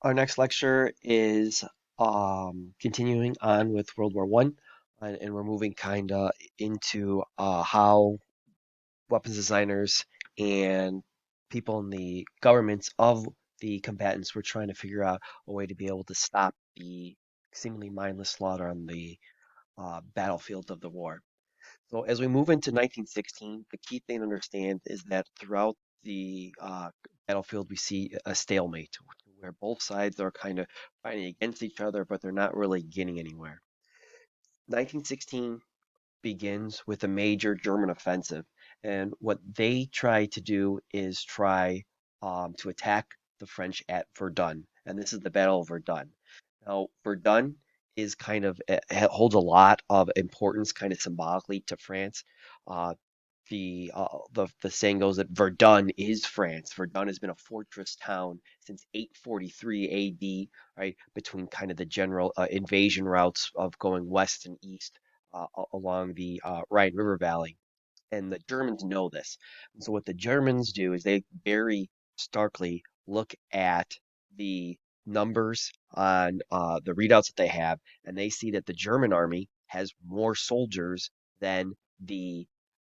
Our next lecture is continuing on with World War One, and we're moving kind of into how weapons designers and people in the governments of the combatants were trying to figure out a way to be able to stop the seemingly mindless slaughter on the battlefield of the war. So as we move into 1916, the key thing to understand is that throughout the battlefield, we see a stalemate where both sides are kind of fighting against each other, but they're not really getting anywhere. 1916 begins with a major German offensive, and what they try to do is try to attack the French at Verdun, and this is the Battle of Verdun. Now, Verdun is kind of holds a lot of importance, kind of symbolically to France. Uh, the saying goes that Verdun is France. Verdun has been a fortress town since 843 AD, right, between kind of the general invasion routes of going west and east along the Rhine River Valley. And the Germans know this. And so what the Germans do is they very starkly look at the numbers on the readouts that they have, and they see that the German army has more soldiers than the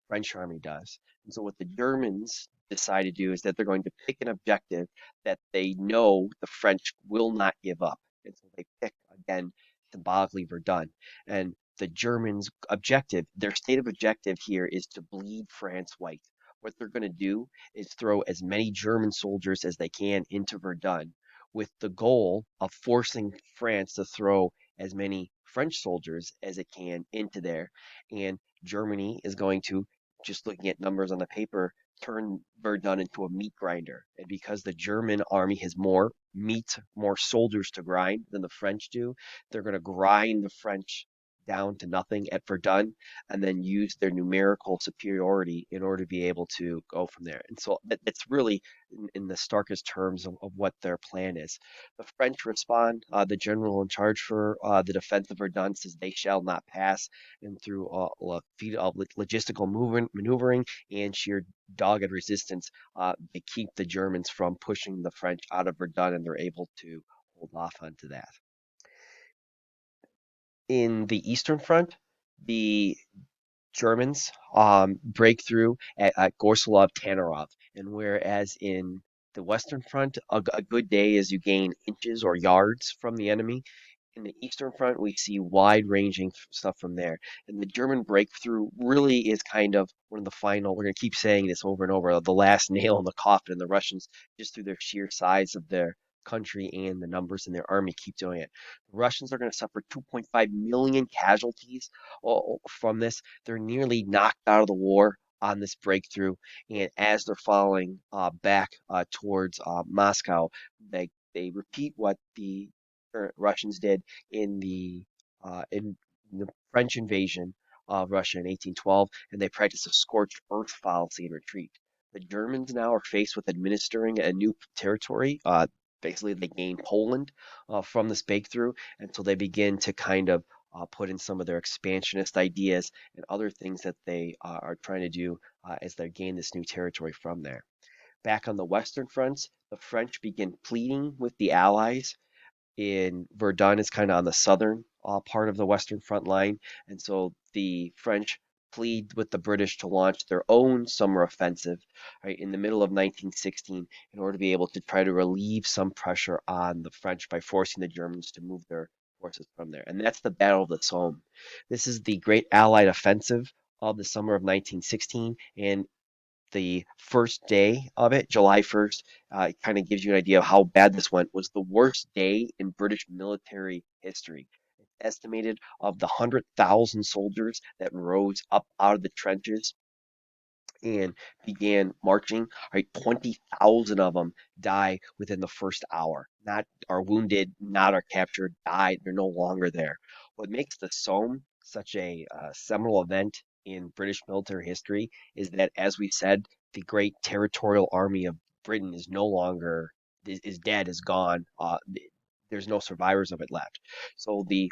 French army does. And so what the Germans decide to do is that they're going to pick an objective that they know the French will not give up. And so they pick again symbolically Verdun. And the Germans' objective, their stated objective here is to bleed France white. What they're going to do is throw as many German soldiers as they can into Verdun with the goal of forcing France to throw as many French soldiers as it can into there. And Germany is going to, just looking at numbers on the paper, turn Verdun into a meat grinder. And because the German army has more meat, more soldiers to grind than the French do, they're going to grind the French down to nothing at Verdun and then use their numerical superiority in order to be able to go from there. And so it's really in the starkest terms of what their plan is. The French respond. The general in charge for the defense of Verdun says they shall not pass, and through a feat of logistical maneuvering and sheer dogged resistance, they keep the Germans from pushing the French out of Verdun, and they're able to hold off onto that. In the Eastern Front, the Germans break through at Gorsalov Tanarov, and whereas in the Western Front, a good day is you gain inches or yards from the enemy. In the Eastern Front, we see wide-ranging stuff from there. And the German breakthrough really is kind of one of the final, we're going to keep saying this over and over, the last nail in the coffin. And the Russians, just through their sheer size of their country and the numbers in their army, keep doing it. The Russians are going to suffer 2.5 million casualties from this. They're nearly knocked out of the war on this breakthrough. And as they're falling back towards Moscow, they repeat what the Russians did in the French invasion of Russia in 1812, and they practiced a scorched earth policy and retreat. The Germans now are faced with administering a new territory. Basically, they gain Poland from this breakthrough, and so they begin to kind of put in some of their expansionist ideas and other things that they are trying to do as they gain this new territory from there. Back on the Western fronts, the French begin pleading with the Allies in Verdun is kind of on the southern part of the Western Front line, and so the French plead with the British to launch their own summer offensive right in the middle of 1916 in order to be able to try to relieve some pressure on the French by forcing the Germans to move their forces from there. And that's the Battle of the Somme. This is the great Allied offensive of the summer of 1916, and the first day of it, July 1st, it kind of gives you an idea of how bad this went, was the worst day in British military history. It's estimated of the 100,000 soldiers that rose up out of the trenches and began marching, right, 20,000 of them die within the first hour. Not are wounded, not are captured, died. They're no longer there. What makes the Somme such a seminal event in British military history is that, as we said, the great territorial army of Britain is no longer is dead, is gone. There's no survivors of it left. So the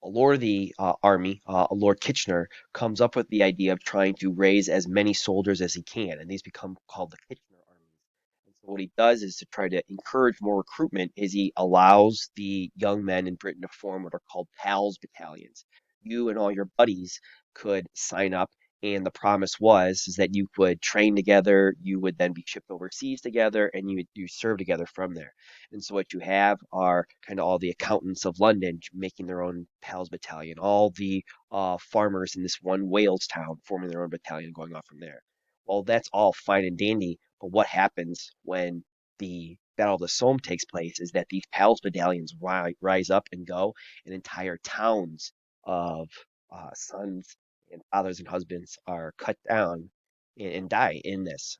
Lord of the army, Lord Kitchener, comes up with the idea of trying to raise as many soldiers as he can, and these become called the Kitchener armies. What he does is to try to encourage more recruitment is he allows the young men in Britain to form what are called PALS battalions. You and all your buddies could sign up, and the promise was is that you would train together, you would then be shipped overseas together, and you serve together from there. And so what you have are kind of all the accountants of London making their own PALS battalion, all the farmers in this one Wales town forming their own battalion, going off from there. Well, that's all fine and dandy, but what happens when the Battle of the Somme takes place is that these PALS battalions rise up and go, and entire towns of sons and fathers and husbands are cut down and die in this.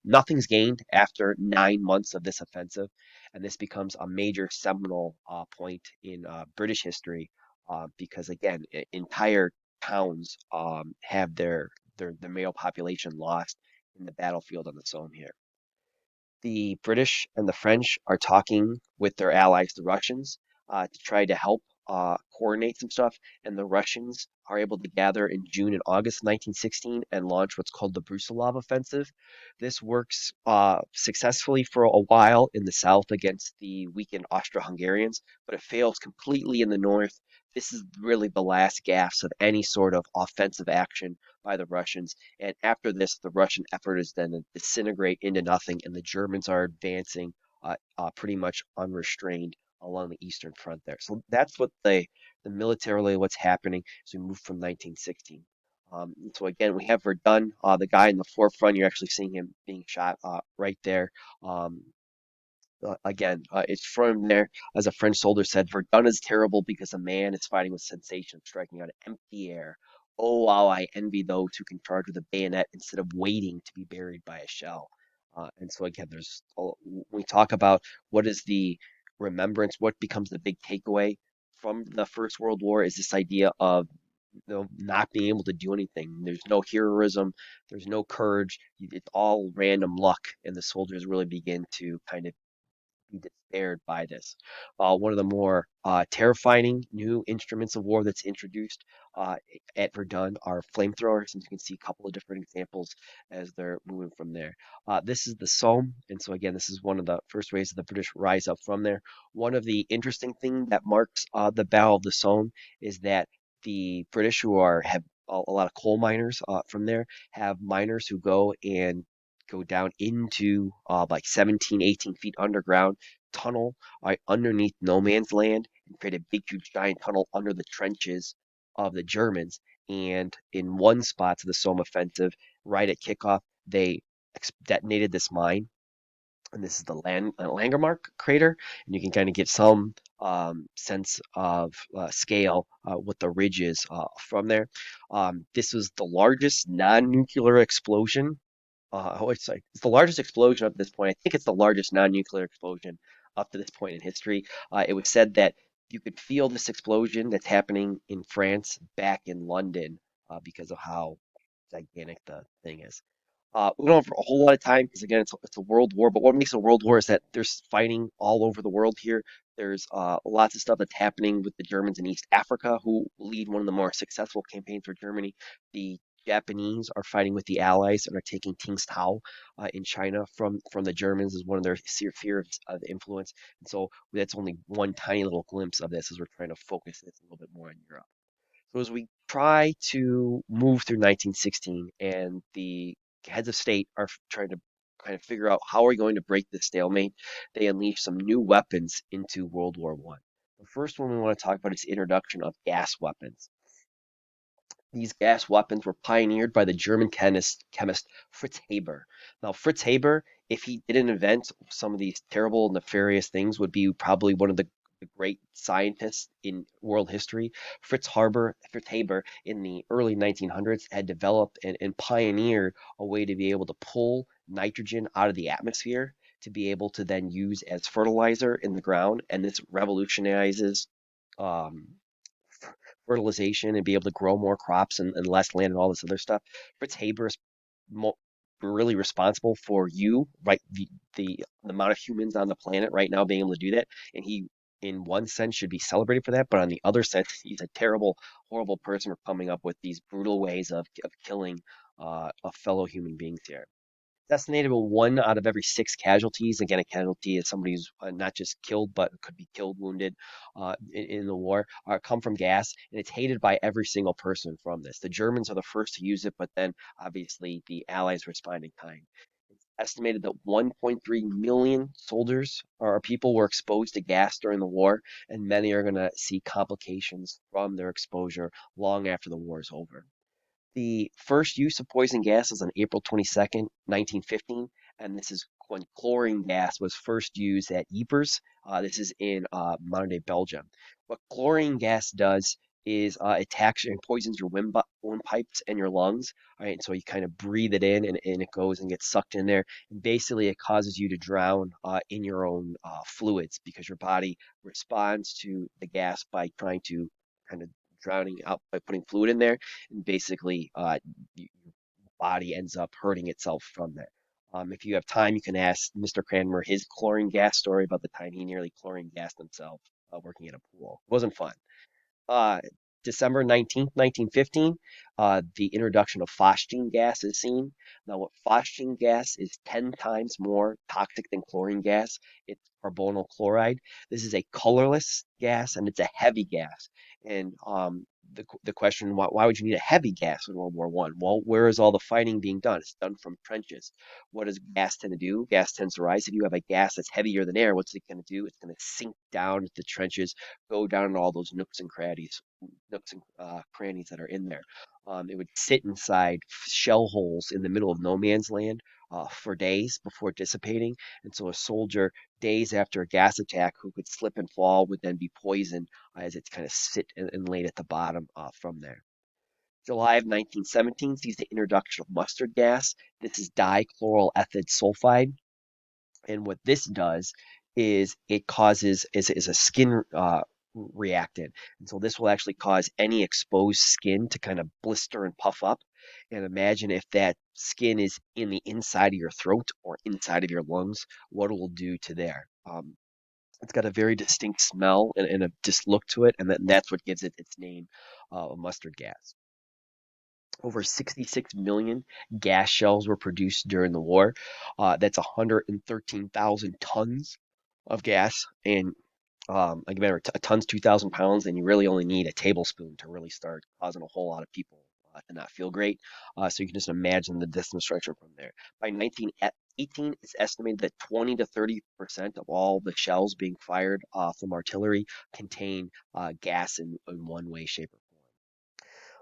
Nothing's gained after 9 months of this offensive, and this becomes a major seminal point in British history because, again, entire towns have their male population lost in the battlefield on the Somme here. The British and the French are talking with their allies, the Russians, to try to help coordinate some stuff. And the Russians are able to gather in June and August 1916 and launch what's called the Brusilov offensive. This works successfully for a while in the south against the weakened Austro-Hungarians, but it fails completely in the north. This is really the last gasp of any sort of offensive action by the Russians. And after this, the Russian effort is then to disintegrate into nothing, and the Germans are advancing pretty much unrestrained along the eastern front there. So that's what the militarily what's happening as we move from 1916. So again, we have Verdun, the guy in the forefront. You're actually seeing him being shot right there. Um, again, it's from there, as a French soldier said, Verdun is terrible because a man is fighting with sensation, striking out empty air. Oh, how I envy those who can charge with a bayonet instead of waiting to be buried by a shell. And so again, we talk about what is the remembrance, what becomes the big takeaway from the First World War is this idea of not being able to do anything. There's no heroism, there's no courage. It's all random luck, and the soldiers really begin to kind of be despaired by this. One of the more terrifying new instruments of war that's introduced uh, at Verdun are flamethrowers, and you can see a couple of different examples as they're moving from there. This is the Somme, and so again, this is one of the first ways that the British rise up from there. One of the interesting things that marks the Battle of the Somme is that the British, who have a lot of coal miners from there, have miners who go down into like 17, 18 feet underground, tunnel underneath no man's land, and create a big, huge, giant tunnel under the trenches of the Germans. And in one spot to the Somme offensive, right at kickoff, they detonated this mine. And this is the Langemark crater, and you can kind of get some sense of scale with the ridges from there. This was the largest non-nuclear explosion it's the largest explosion up to this point. I think it's the largest non-nuclear explosion up to this point in history. It was said that you could feel this explosion that's happening in France back in London because of how gigantic the thing is. We don't have a whole lot of time because again, it's a world war. But what makes a world war is that there's fighting all over the world here. There's lots of stuff that's happening with the Germans in East Africa, who lead one of the more successful campaigns for Germany. The Japanese are fighting with the Allies and are taking Tsingtao in China from the Germans as one of their spheres of influence. And so that's only one tiny little glimpse of this as we're trying to focus this a little bit more on Europe. So as we try to move through 1916 and the heads of state are trying to kind of figure out how are we going to break this stalemate, they unleash some new weapons into World War One. The first one we want to talk about is the introduction of gas weapons. These gas weapons were pioneered by the German chemist Fritz Haber. Now, Fritz Haber, if he didn't invent some of these terrible, nefarious things, would be probably one of the great scientists in world history. Fritz Haber, in the early 1900s, had developed and pioneered a way to be able to pull nitrogen out of the atmosphere to be able to then use as fertilizer in the ground, and this revolutionizes um, fertilization and be able to grow more crops and less land and all this other stuff. Fritz Haber is mo really responsible for right, the amount of humans on the planet right now being able to do that, and he, in one sense, should be celebrated for that, but on the other sense, he's a terrible, horrible person for coming up with these brutal ways of killing fellow human beings here. estimated about 1 out of every 6 casualties. Again, a casualty is somebody who's not just killed, but could be killed, wounded in the war, come from gas, and it's hated by every single person from this. The Germans are the first to use it, but then obviously the Allies respond in kind. It's estimated that 1.3 million soldiers or people were exposed to gas during the war, and many are going to see complications from their exposure long after the war is over. The first use of poison gas was on April 22nd, 1915, and this is when chlorine gas was first used at Ypres. This is in modern day Belgium. What chlorine gas does is it attacks and poisons your windpipes and your lungs. All right, and so you kind of breathe it in, and it goes and gets sucked in there. And basically, it causes you to drown in your own fluids because your body responds to the gas by trying to kind of drowning out by putting fluid in there, and basically your body ends up hurting itself from that. If you have time, you can ask Mr. Cranmer his chlorine gas story about the time he nearly chlorine gassed himself working at a pool. It wasn't fun. Uh, December 19th, 1915, the introduction of phosgene gas is seen. Now, what phosgene gas is 10 times more toxic than chlorine gas. It's carbonyl chloride. This is a colorless gas and it's a heavy gas. And the question, why would you need a heavy gas in World War One? Well, where is all the fighting being done? It's done from trenches. What does gas tend to do? Gas tends to rise. If you have a gas that's heavier than air, what's it going to do? It's going to sink down into the trenches, go down in all those nooks and crannies that are in there. It would sit inside shell holes in the middle of no man's land for days before dissipating. And so a soldier, days after a gas attack, who could slip and fall, would then be poisoned as it kind of sit and laid at the bottom from there. July of 1917 sees the introduction of mustard gas. This is dichloroethylene sulfide, and what this does is it causes is a skin reactant. And so this will actually cause any exposed skin to kind of blister and puff up. And imagine if that skin is in the inside of your throat or inside of your lungs, what it will do to there. It's got a very distinct smell and a just look to it, and that's what gives it its name, mustard gas. Over 66 million gas shells were produced during the war. That's 113,000 tons of gas. And like remember, a ton's 2,000 pounds, and you really only need a tablespoon to really start causing a whole lot of people to not feel great. So you can just imagine the destruction from there. By 1918, it's estimated that 20 to 30% of all the shells being fired from artillery contain gas in one way, shape, or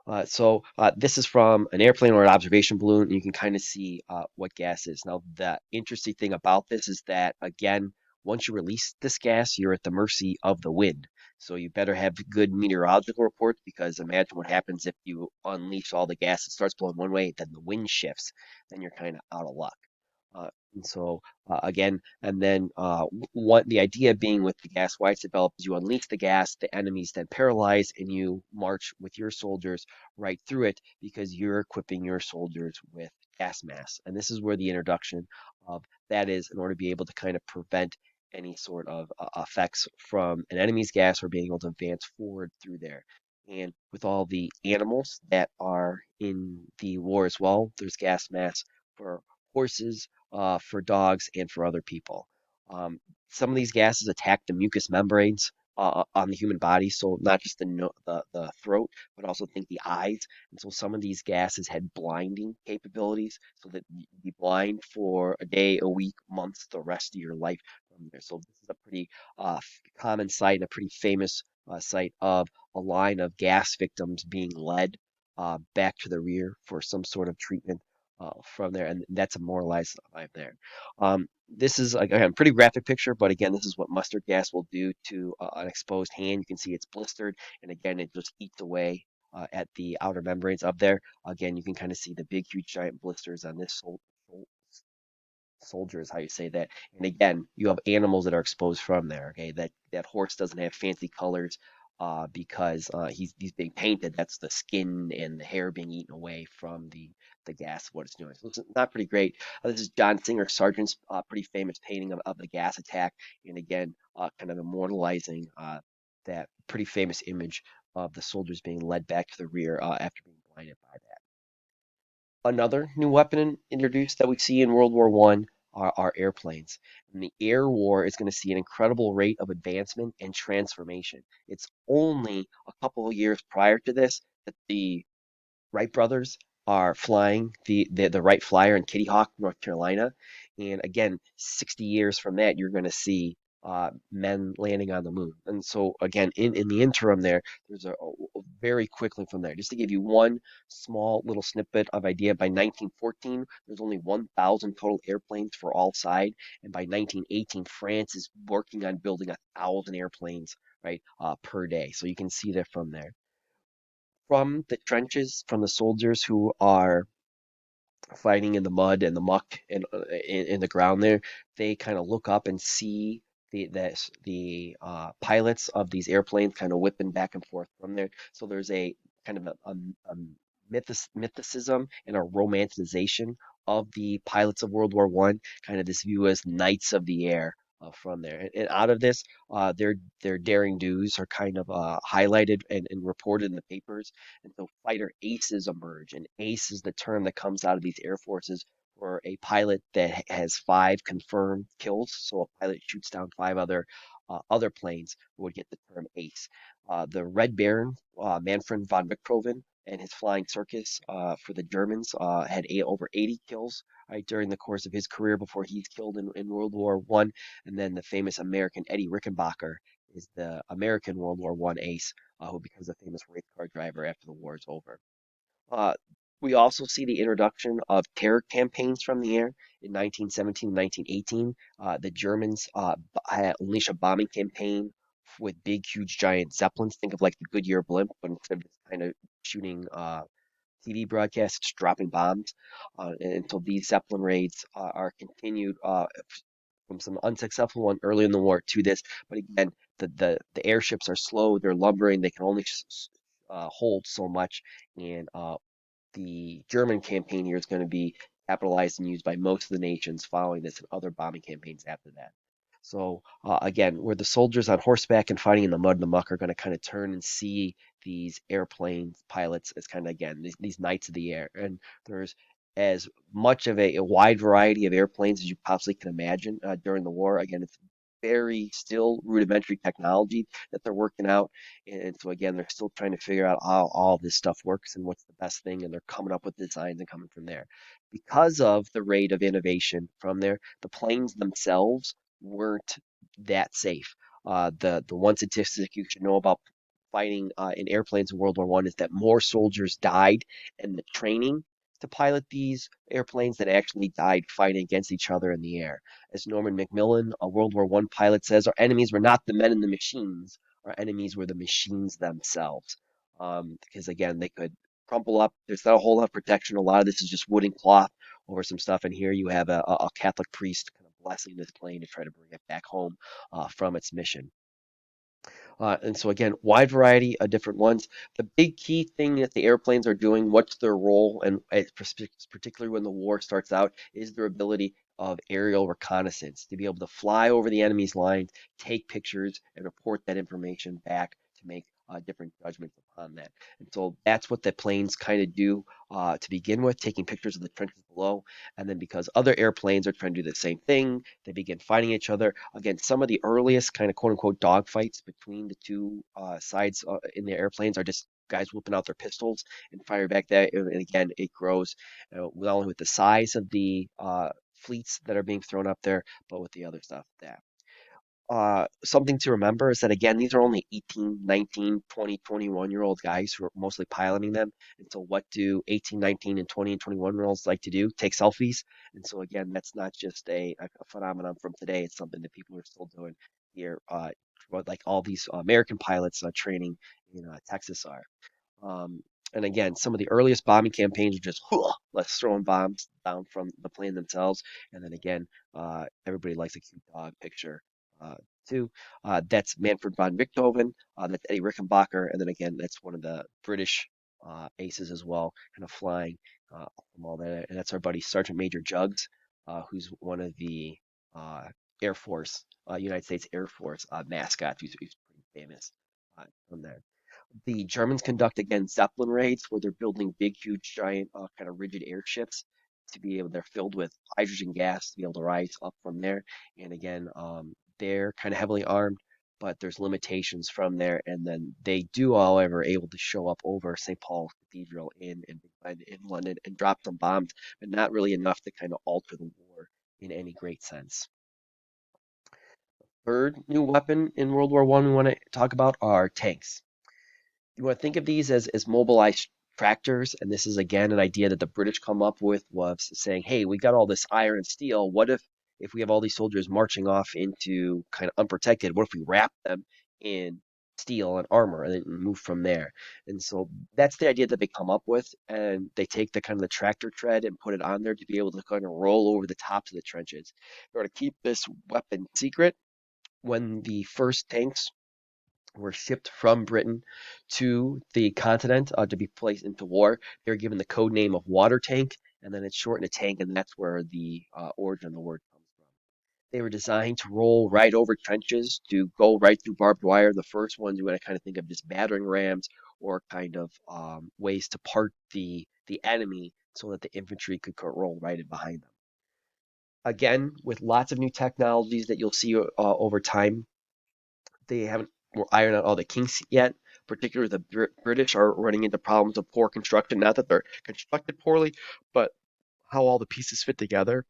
form. This is from an airplane or an observation balloon, and you can kind of see what gas is. Now, the interesting thing about this is that, again, once you release this gas, you're at the mercy of the wind. So you better have good meteorological reports because imagine what happens if you unleash all the gas. It starts blowing one way, then the wind shifts, then you're kind of out of luck. And so again, and then what the idea being with the gas, why it's developed is you unleash the gas, the enemy's then paralyzed, and you march with your soldiers right through it because you're equipping your soldiers with gas masks. And this is where the introduction of that is in order to be able to kind of prevent any sort of effects from an enemy's gas or being able to advance forward through there. And with all the animals that are in the war as well, there's gas masks for horses, for dogs, and for other people. Some of these gases attack the mucous membranes on the human body, so not just the throat, but also think the eyes. And so some of these gases had blinding capabilities, so that you'd be blind for a day, a week, months, the rest of your life from there. So this is a pretty common sight and a pretty famous sight of a line of gas victims being led back to the rear for some sort of treatment from there, and that's immortalized live there. This is again a pretty graphic picture, but again, this is what mustard gas will do to an exposed hand. You can see it's blistered, and again, it just eats away at the outer membranes up there. Again, you can kind of see the big, huge, giant blisters on this soldier is how you say that. And again, you have animals that are exposed from there. Okay, that horse doesn't have fancy colors because he's being painted. That's the skin and the hair being eaten away from the gas, what it's doing. So it's not pretty great. This is John Singer Sargent's pretty famous painting of the gas attack, and again, kind of immortalizing that pretty famous image of the soldiers being led back to the rear after being blinded by that. Another new weapon introduced that we see in World War One are airplanes. And the air war is going to see an incredible rate of advancement and transformation. It's only a couple of years prior to this that the Wright brothers are flying the Wright Flyer in Kitty Hawk, North Carolina. And again, 60 years from that, you're going to see men landing on the moon. And so again, in the interim there, there's very quickly from there. Just to give you one small little snippet of idea, by 1914, there's only 1,000 total airplanes for all side. And by 1918, France is working on building 1,000 airplanes, right, per day. So you can see that from there from the trenches, from the soldiers who are fighting in the mud and the muck and in the ground there, they kind of look up and see the pilots of these airplanes kind of whipping back and forth from there. So there's a kind of a mythicism and a romanticization of the pilots of World War One, kind of this view as knights of the air. From there and out of this, their daring do's are kind of highlighted and reported in the papers, and so fighter aces emerge. And ace is the term that comes out of these air forces for a pilot that has five confirmed kills. So a pilot shoots down five other planes would get the term ace. The Red Baron, Manfred von Richthofen, and his flying circus for the Germans had over 80 kills right during the course of his career before he's killed in World War One. And then the famous American Eddie Rickenbacker is the American World War One ace who becomes a famous race car driver after the war is over. Uh, we also see the introduction of terror campaigns from the air in 1917, 1918. The Germans unleash a bombing campaign with big, huge, giant zeppelins. Think of like the Goodyear blimp, but instead of just kind of shooting TV broadcasts, it's dropping bombs. And until these zeppelin raids are continued from some unsuccessful one early in the war to this. But again, the airships are slow, they're lumbering, they can only hold so much, and the German campaign here is going to be capitalized and used by most of the nations following this and other bombing campaigns after that. So again, where the soldiers on horseback and fighting in the mud and the muck are going to kind of turn and see these airplane pilots as kind of again these knights of the air, and there's as much of a wide variety of airplanes as you possibly can imagine during the war. Again, it's very still rudimentary technology that they're working out. And so again, they're still trying to figure out how all this stuff works and what's the best thing, and they're coming up with designs and coming from there. Because of the rate of innovation from there, the planes themselves weren't that safe. The one statistic you should know about fighting in airplanes in World War One is that more soldiers died in the training to pilot these airplanes than actually died fighting against each other in the air. As Norman Macmillan, a World War One pilot, says, our enemies were not the men in the machines. Our enemies were the machines themselves. Because again, they could crumple up. There's not a whole lot of protection. A lot of this is just wood and cloth over some stuff. And here you have a Catholic priest kind of blessing this plane to try to bring it back home from its mission. And so again, wide variety of different ones. The big key thing that the airplanes are doing, what's their role, and particularly when the war starts out, is their ability of aerial reconnaissance to be able to fly over the enemy's lines, take pictures, and report that information back to make different judgments upon that. And so that's what the planes kind of do to begin with, taking pictures of the trenches below. And then because other airplanes are trying to do the same thing, they begin fighting each other. Again, some of the earliest kind of quote unquote dogfights between the two sides in the airplanes are just guys whipping out their pistols and fire back that. And again, it grows not only with the size of the fleets that are being thrown up there, but with the other stuff that something to remember is that again these are only 18, 19, 20, 21-year-old guys who are mostly piloting them. And so what do 18, 19, and 20 and 21-year-olds like to do? Take selfies. And so again, that's not just a phenomenon from today. It's something that people are still doing here, like all these American pilots training in Texas are. um, and again, some of the earliest bombing campaigns are just let's throwing bombs down from the plane themselves. And then again, everybody likes a cute dog picture uh, too. That's Manfred von Richthofen. That's Eddie Rickenbacker. And then again, that's one of the British aces as well, kind of flying from all that. And that's our buddy Sergeant Major Jugs, who's one of the uh, Air Force, United States Air Force mascots. He's pretty famous from there. The Germans conduct again Zeppelin raids where they're building big, huge, giant, kind of rigid airships to be able. They're filled with hydrogen gas to be able to rise up from there. And again, they're kind of heavily armed, but there's limitations from there. And then they do, however, able to show up over St. Paul's Cathedral in Big Ben in London and drop some bombs, but not really enough to kind of alter the war in any great sense. Third new weapon in World War One we want to talk about are tanks. You want to think of these as mobilized tractors, and this is again an idea that the British come up with was saying, hey, we got all this iron and steel. What if we have all these soldiers marching off into kind of unprotected? What if we wrap them in steel and armor and then move from there? And so that's the idea that they come up with, and they take the kind of the tractor tread and put it on there to be able to kind of roll over the tops of the trenches. In order to keep this weapon secret, when the first tanks were shipped from Britain to the continent to be placed into war. They were given the code name of water tank, and then it's shortened to tank, and that's where the origin of the word comes from. They were designed to roll right over trenches, to go right through barbed wire. The first ones you want to kind of think of just battering rams or kind of ways to part the enemy so that the infantry could roll right in behind them. Again, with lots of new technologies that you'll see over time, they haven't ironed out all the kinks yet. Particularly, the British are running into problems of poor construction. Not that they're constructed poorly, but how all the pieces fit together,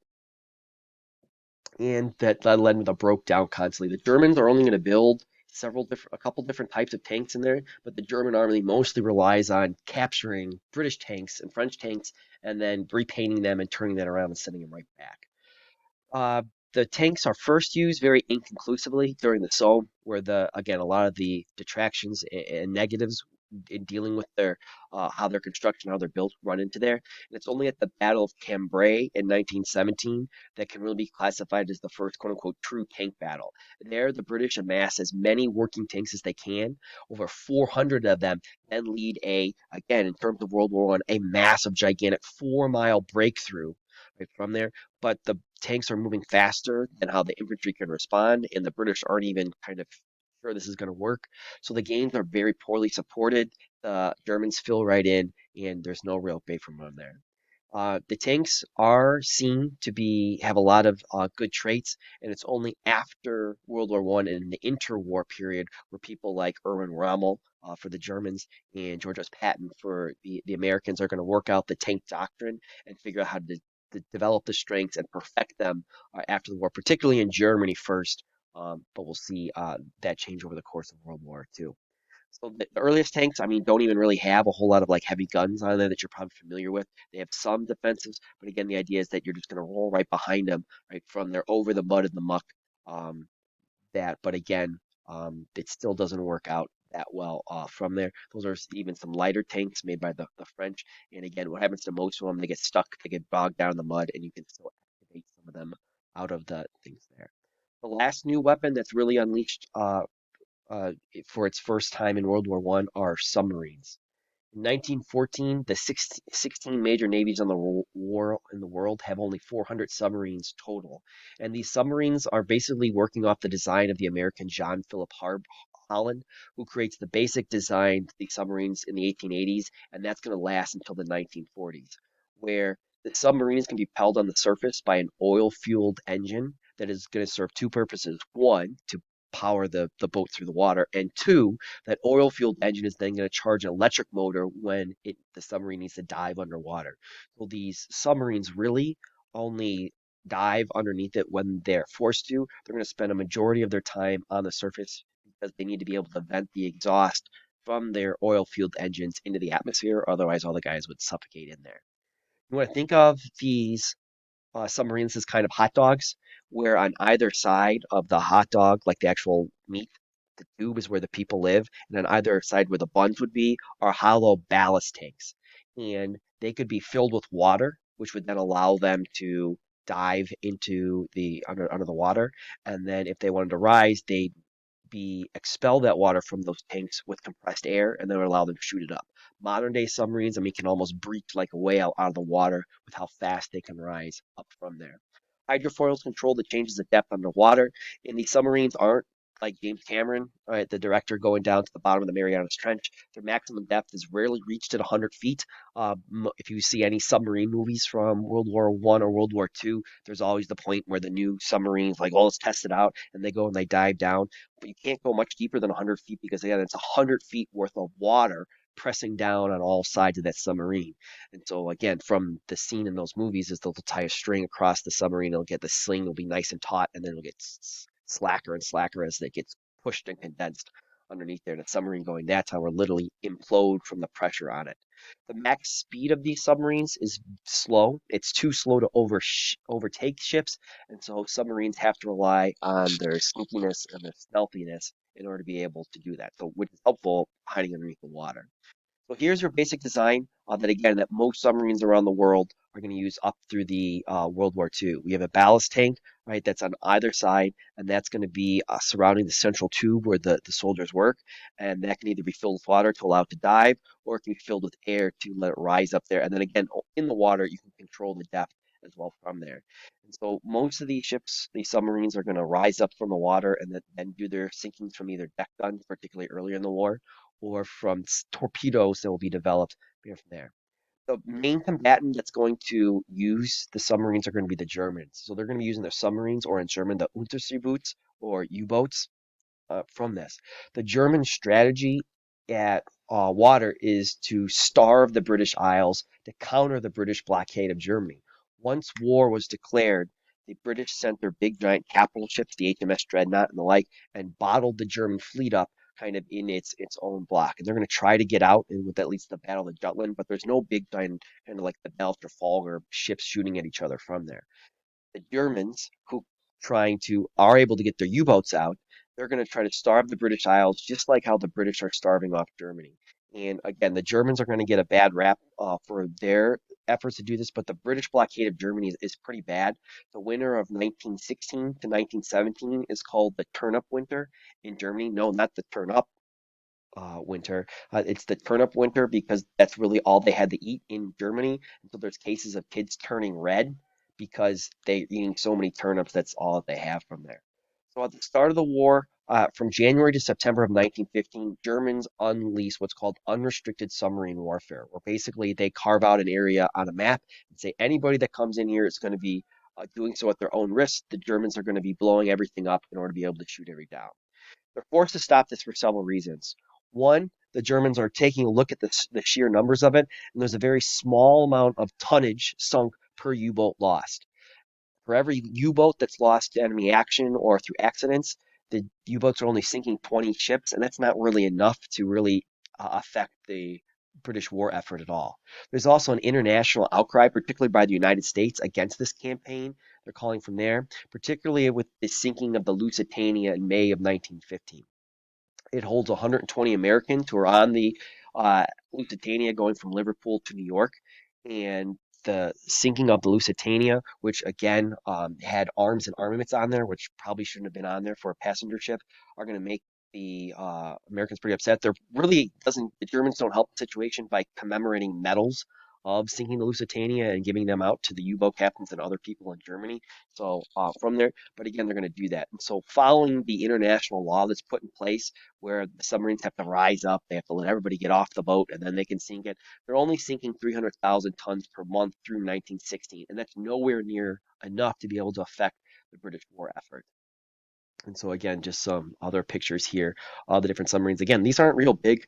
and that led to the broke down constantly. The Germans are only going to build a couple different types of tanks in there, but the German army mostly relies on capturing British tanks and French tanks, and then repainting them and turning that around and sending them right back. Uh, the tanks are first used very inconclusively during the Somme, where the again a lot of the detractions and negatives in dealing with their how their construction, how they're built, run into there. And it's only at the Battle of Cambrai in 1917 that can really be classified as the first "quote unquote" true tank battle. There, the British amass as many working tanks as they can. Over 400 of them then lead again in terms of World War One, a massive, gigantic 4 mile breakthrough right from there, but the tanks are moving faster than how the infantry can respond, and the British aren't even kind of sure this is going to work. So the gains are very poorly supported. The Germans fill right in, and there's no real bay from them there. The tanks are seen to be have a lot of good traits, and it's only after World War One and in the interwar period where people like Erwin Rommel for the Germans and George S. Patton for the Americans are going to work out the tank doctrine and figure out how to develop the strengths and perfect them after the war, particularly in Germany first. But we'll see that change over the course of World War II. So the earliest tanks, I mean, don't even really have a whole lot of like heavy guns on there that you're probably familiar with. They have some defensives, but again, the idea is that you're just going to roll right behind them, right from there over the mud and the muck. Um, but again, it still doesn't work out that well from there. Those are even some lighter tanks made by the French. And again, what happens to most of them? They get stuck, they get bogged down in the mud, and you can still activate some of them out of the things there. The last new weapon that's really unleashed uh, for its first time in World War One are submarines. In 1914, the 16 major navies on in the world have only 400 submarines total, and these submarines are basically working off the design of the American John Philip Holland, who creates the basic design to the submarines in the 1880s, and that's going to last until the 1940s, where the submarines can be propelled on the surface by an oil-fueled engine that is going to serve two purposes: one, to power the boat through the water, and two, that oil fueled engine is then going to charge an electric motor when the submarine needs to dive underwater. So these submarines really only dive underneath it when they're forced to. They're going to spend a majority of their time on the surface because they need to be able to vent the exhaust from their oil fueled engines into the atmosphere. Otherwise, all the guys would suffocate in there. You want to think of these submarines as kind of hot dogs, where on either side of the hot dog, like the actual meat, the tube is where the people live, and on either side where the buns would be are hollow ballast tanks. And they could be filled with water, which would then allow them to dive into the under the water. And then if they wanted to rise, they'd be expel that water from those tanks with compressed air and then allow them to shoot it up. Modern day submarines, I mean, can almost breach like a whale out of the water with how fast they can rise up from there. Hydrofoils control the changes of depth underwater, and these submarines aren't like James Cameron, right, the director going down to the bottom of the Marianas Trench. Their maximum depth is rarely reached at 100 feet. If you see any submarine movies from World War One or World War Two, there's always the point where the new submarines, like, oh, let's test it out, and they go and they dive down. But you can't go much deeper than 100 feet because, again, it's 100 feet worth of water pressing down on all sides of that submarine. And so, again, from the scene in those movies, is they'll tie a string across the submarine. It'll get the sling, will be nice and taut, and then it'll get slacker and slacker as it gets pushed and condensed underneath there. The submarine going that time will literally implode from the pressure on it. The max speed of these submarines is slow. It's too slow to overtake ships, and so submarines have to rely on their sneakiness and their stealthiness in order to be able to do that. So, which is helpful hiding underneath the water. So here's your basic design that again that most submarines around the world are going to use up through the World War II. We have a ballast tank, right, that's on either side, and that's going to be surrounding the central tube where the soldiers work, and that can either be filled with water to allow it to dive, or it can be filled with air to let it rise up there. And then again, in the water, you can control the depth as well from there. And so most of these ships, these submarines, are going to rise up from the water and then do their sinkings from either deck guns, particularly earlier in the war, or from torpedoes that will be developed from there. The main combatant that's going to use the submarines are going to be the Germans. So they're going to be using their submarines, or in German, the Unterseeboots or U-boats from this. The German strategy at water is to starve the British Isles to counter the British blockade of Germany. Once war was declared, the British sent their big giant capital ships, the HMS Dreadnought and the like, and bottled the German fleet up kind of in its own block. And they're going to try to get out and with at least the Battle of Jutland, but there's no big giant kind of like the Belfast or Falgar ships shooting at each other from there. The Germans, who trying to are able to get their U-boats out, they're going to try to starve the British Isles, just like how the British are starving off Germany. And again, the Germans are going to get a bad rap for their efforts to do this, but the British blockade of Germany is pretty bad. The winter of 1916 to 1917 is called the Turnip Winter in Germany. No, not the turn up winter. It's the turnip winter because that's really all they had to eat in Germany. And so there's cases of kids turning red because they're eating so many turnips. That's all that they have from there. So at the start of the war, from January to September of 1915, Germans unleash what's called unrestricted submarine warfare, where basically they carve out an area on a map and say anybody that comes in here is going to be doing so at their own risk. The Germans are going to be blowing everything up in order to be able to shoot every down. They're forced to stop this for several reasons. One, the Germans are taking a look at the sheer numbers of it, and there's a very small amount of tonnage sunk per U-boat lost. For every U-boat that's lost to enemy action or through accidents, the U-boats are only sinking 20 ships, and that's not really enough to really affect the British war effort at all. There's also an international outcry, particularly by the United States, against this campaign. They're calling from there, particularly with the sinking of the Lusitania in May of 1915. It holds 120 Americans who are on the Lusitania going from Liverpool to New York. And the sinking of the Lusitania, which again had arms and armaments on there, which probably shouldn't have been on there for a passenger ship, are going to make the Americans pretty upset. They're really doesn't the Germans don't help the situation by commemorating medals of sinking the Lusitania and giving them out to the U-boat captains and other people in Germany. So from there, but again, they're going to do that. And so following the international law that's put in place, where the submarines have to rise up, they have to let everybody get off the boat, and then they can sink it. They're only sinking 300,000 tons per month through 1916, and that's nowhere near enough to be able to affect the British war effort. And so again, just some other pictures here of the different submarines. Again, these aren't real big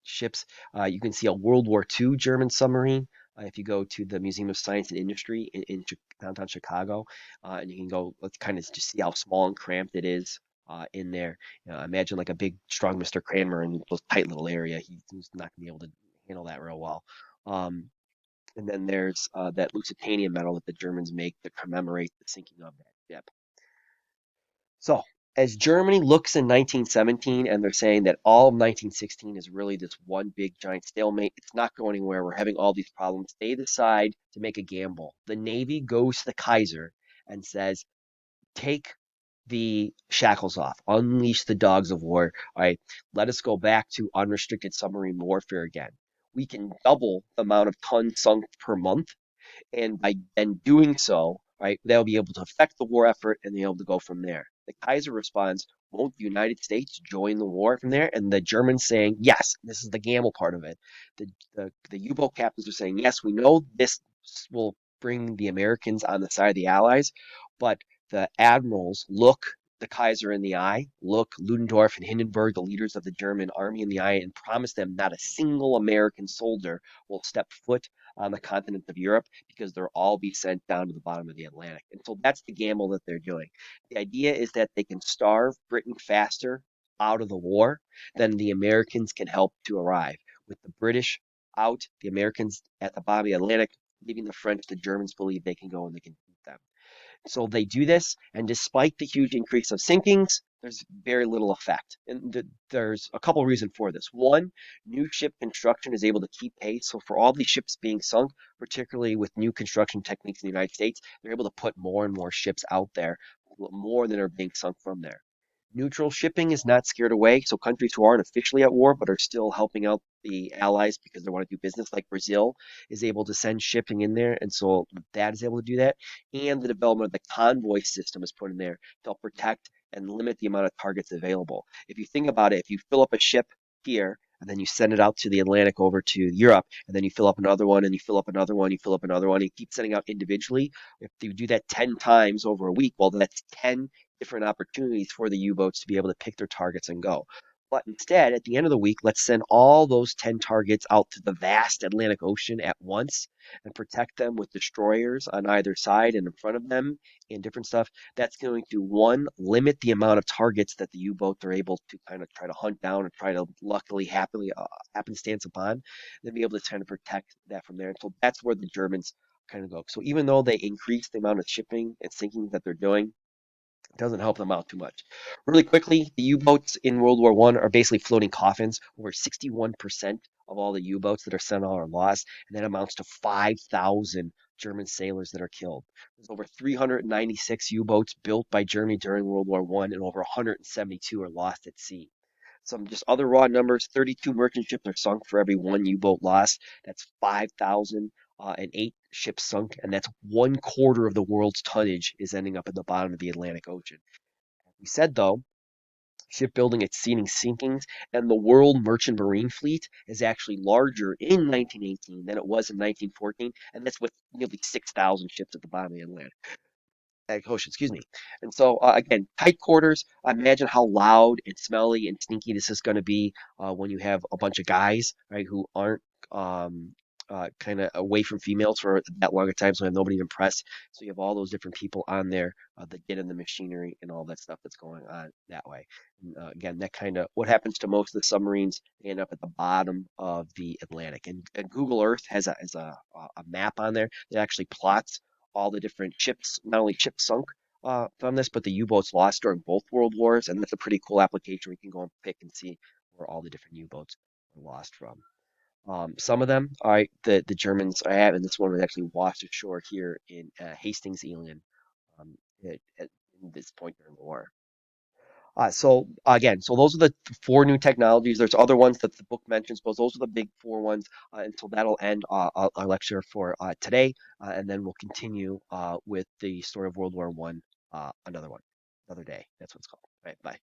ships. You can see a World War II German submarine. If you go to the Museum of Science and Industry in downtown Chicago, and you can go, let's kind of just see how small and cramped it is in there. Imagine like a big, strong Mr. Cranmer in this tight little area. He's not going to be able to handle that real well. Um, and then there's that Lusitania medal that the Germans make to commemorate the sinking of that ship. So, as Germany looks in 1917 and they're saying that all of 1916 is really this one big giant stalemate, it's not going anywhere. We're having all these problems. They decide to make a gamble. The Navy goes to the Kaiser and says, take the shackles off, unleash the dogs of war. All right, let us go back to unrestricted submarine warfare again. We can double the amount of tons sunk per month, and by then doing so, right, they'll be able to affect the war effort and they'll be able to go from there. The Kaiser responds, won't the United States join the war from there? And the Germans saying, yes, this is the gamble part of it. The U-boat captains are saying, yes, we know this will bring the Americans on the side of the Allies, but the admirals look the Kaiser in the eye, look Ludendorff and Hindenburg, the leaders of the German army, in the eye, and promise them not a single American soldier will step foot on the continent of Europe because they'll all be sent down to the bottom of the Atlantic. And so that's the gamble that they're doing. The idea is that they can starve Britain faster out of the war than the Americans can help to arrive. With the British out, the Americans at the bottom of the Atlantic, leaving the French, the Germans believe they can go and they can beat them. So they do this, and despite the huge increase of sinkings, there's very little effect. And there's a couple of reasons for this. One, new ship construction is able to keep pace. So for all these ships being sunk, particularly with new construction techniques in the United States, they're able to put more and more ships out there, more than are being sunk from there. Neutral shipping is not scared away, so countries who aren't officially at war but are still helping out the allies because they want to do business, like Brazil, is able to send shipping in there, and so that is able to do that. And the development of the convoy system is put in there to help protect and limit the amount of targets available. If you think about it, if you fill up a ship here and then you send it out to the Atlantic over to Europe, and then you fill up another one, and you fill up another one, you fill up another one, and you keep sending out individually. If you do that 10 times over a week, well, that's 10 different opportunities for the U-boats to be able to pick their targets and go. But instead, at the end of the week, let's send all those 10 targets out to the vast Atlantic Ocean at once and protect them with destroyers on either side and in front of them and different stuff. That's going to, one, limit the amount of targets that the U-boats are able to kind of try to hunt down and try to luckily, happily, happenstance upon, then be able to kind of protect that from there. And so that's where the Germans kind of go. So even though they increase the amount of shipping and sinking that they're doing, it doesn't help them out too much. Really quickly, the U-boats in World War One are basically floating coffins. Over 61% of all the U-boats that are sent out are lost, and that amounts to 5,000 German sailors that are killed. There's over 396 U-boats built by Germany during World War One, and over 172 are lost at sea. Some just other raw numbers: 32 merchant ships are sunk for every one U-boat lost. That's 5,000 and eight ships sunk, and that's 1/4 of the world's tonnage is ending up at the bottom of the Atlantic Ocean. We said, though, shipbuilding exceeding sinkings, and the world merchant marine fleet is actually larger in 1918 than it was in 1914, and that's with nearly 6,000 ships at the bottom of the Atlantic. Ocean, excuse me. And so, again, tight quarters. Imagine how loud and smelly and stinky this is going to be when you have a bunch of guys, right, who aren't um, kind of away from females for that long a time, so have nobody to impress. So you have all those different people on there that get in the machinery and all that stuff that's going on that way. And, again, that kind of what happens to most of the submarines. They end up at the bottom of the Atlantic. And Google Earth has a map on there that actually plots all the different ships, not only ships sunk from this, but the U-boats lost during both world wars. And that's a pretty cool application where you can go and pick and see where all the different U-boats were lost from. Some of them, all right, the Germans I have, and this one was actually washed ashore here in Hastings, England, at this point during the war. So again, so those are the four new technologies. There's other ones that the book mentions, but those are the big four ones. And so that'll end our lecture for today, and then we'll continue with the story of World War One, another day. That's what it's called. All right, bye.